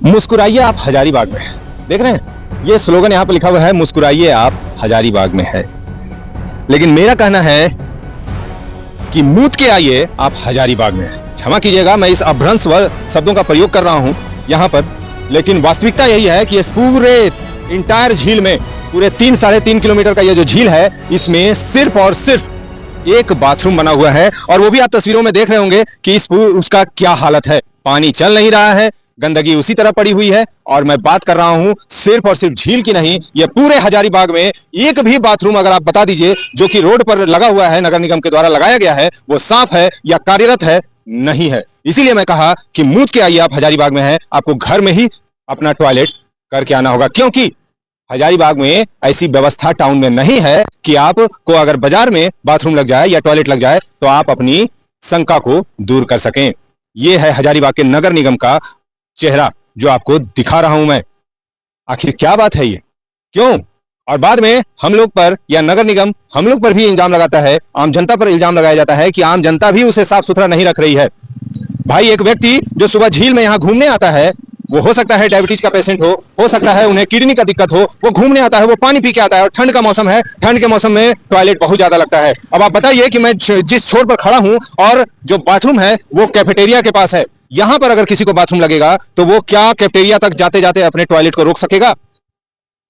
मुस्कुराइए आप हजारीबाग में। देख रहे हैं ये स्लोगन यहाँ पर लिखा हुआ है, मुस्कुराइए आप हजारीबाग में है। लेकिन मेरा कहना है कि मूत के आइए आप हजारीबाग में। क्षमा कीजिएगा मैं इस अभ्रंश शब्दों का प्रयोग कर रहा हूं यहाँ पर, लेकिन वास्तविकता यही है कि इस पूरे इंटायर झील में, पूरे 3-3.5 किलोमीटर का ये जो झील है, इसमें सिर्फ और सिर्फ एक बाथरूम बना हुआ है। और वो भी आप तस्वीरों में देख रहे होंगे कि उसका क्या हालत है। पानी चल नहीं रहा है, गंदगी उसी तरह पड़ी हुई है। और मैं बात कर रहा हूं सिर्फ और सिर्फ झील की नहीं, ये पूरे हजारीबाग में एक भी बाथरूम अगर आप बता दीजिए जो कि रोड पर लगा हुआ है, नगर निगम के द्वारा लगाया गया है, वो साफ है या कार्यरत है, नहीं है। इसीलिए मैं कहा कि मूत के आइए आप हजारीबाग में है, आपको घर में ही अपना टॉयलेट करके आना होगा, क्योंकि हजारीबाग में ऐसी व्यवस्था टाउन में नहीं है कि आपको अगर बाजार में बाथरूम लग जाए या टॉयलेट लग जाए तो आप अपनी शंका को दूर कर सकें। यह है हजारीबाग के नगर निगम का चेहरा जो आपको दिखा रहा हूं मैं। आखिर क्या बात है ये, क्यों? और बाद में हम लोग पर या नगर निगम हम लोग पर भी इल्जाम लगाता है, आम जनता पर इल्जाम लगाया जाता है कि आम जनता भी उसे साफ सुथरा नहीं रख रही है। भाई एक व्यक्ति जो सुबह झील में यहां घूमने आता है, वो हो सकता है डायबिटीज का पेशेंट हो सकता है उन्हें किडनी का दिक्कत हो, वो घूमने आता है, वो पानी पी के आता है, और ठंड का मौसम है, ठंड के मौसम में टॉयलेट बहुत ज्यादा लगता है। अब आप बताइए कि मैं जिस छोर पर खड़ा हूं और जो बाथरूम है वो कैफेटेरिया के पास है, यहां पर अगर किसी को बाथरूम लगेगा तो वो क्या कैफेटेरिया तक जाते जाते अपने टॉयलेट को रोक सकेगा?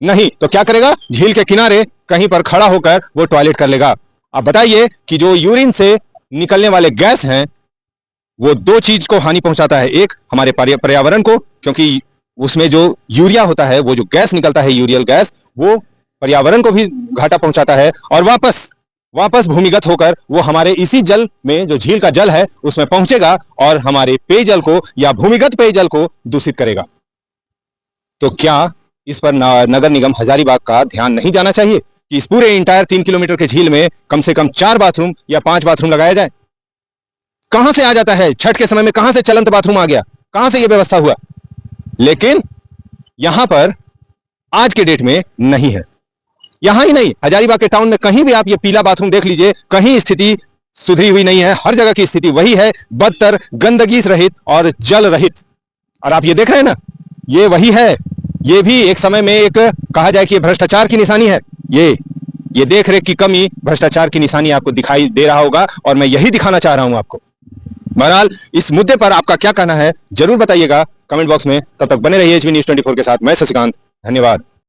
नहीं। तो क्या करेगा? झील के किनारे कहीं पर खड़ा होकर वो टॉयलेट कर लेगा। अब बताइए कि जो यूरिन से निकलने वाले गैस हैं वो दो चीज को हानि पहुंचाता है। एक, हमारे पर्यावरण को, क्योंकि उसमें जो यूरिया होता है, वो जो गैस निकलता है यूरियल गैस, वो पर्यावरण को भी घाटा पहुंचाता है, और वापस भूमिगत होकर वो हमारे इसी जल में, जो झील का जल है, उसमें पहुंचेगा और हमारे पेयजल को या भूमिगत पेयजल को दूषित करेगा। तो क्या इस पर नगर निगम हजारीबाग का ध्यान नहीं जाना चाहिए कि इस पूरे इंटायर 3 किलोमीटर के झील में कम से कम 4 बाथरूम या 5 बाथरूम लगाया जाए? कहां से आ जाता है? छठ के समय में कहां से चलंत बाथरूम आ गया? कहां से यह व्यवस्था हुआ? लेकिन यहां पर आज के डेट में नहीं है। यहां ही नहीं, हजारीबाग के टाउन में कहीं भी आप ये पीला बाथरूम देख लीजिए, कहीं स्थिति सुधरी हुई नहीं है। हर जगह की स्थिति वही है, बदतर, गंदगी रहित और जल रहित। और आप ये देख रहे हैं ना, ये वही है। ये भी एक समय में एक कहा जाए कि भ्रष्टाचार की निशानी है। ये देख रेख की कमी भ्रष्टाचार की निशानी आपको दिखाई दे रहा होगा, और मैं यही दिखाना चाह रहा हूं आपको। बहरहाल इस मुद्दे पर आपका क्या कहना है जरूर बताइएगा कमेंट बॉक्स में। तब तक बने रहिए एचबी न्यूज़ 24 के साथ। मैं शशिकांत, धन्यवाद।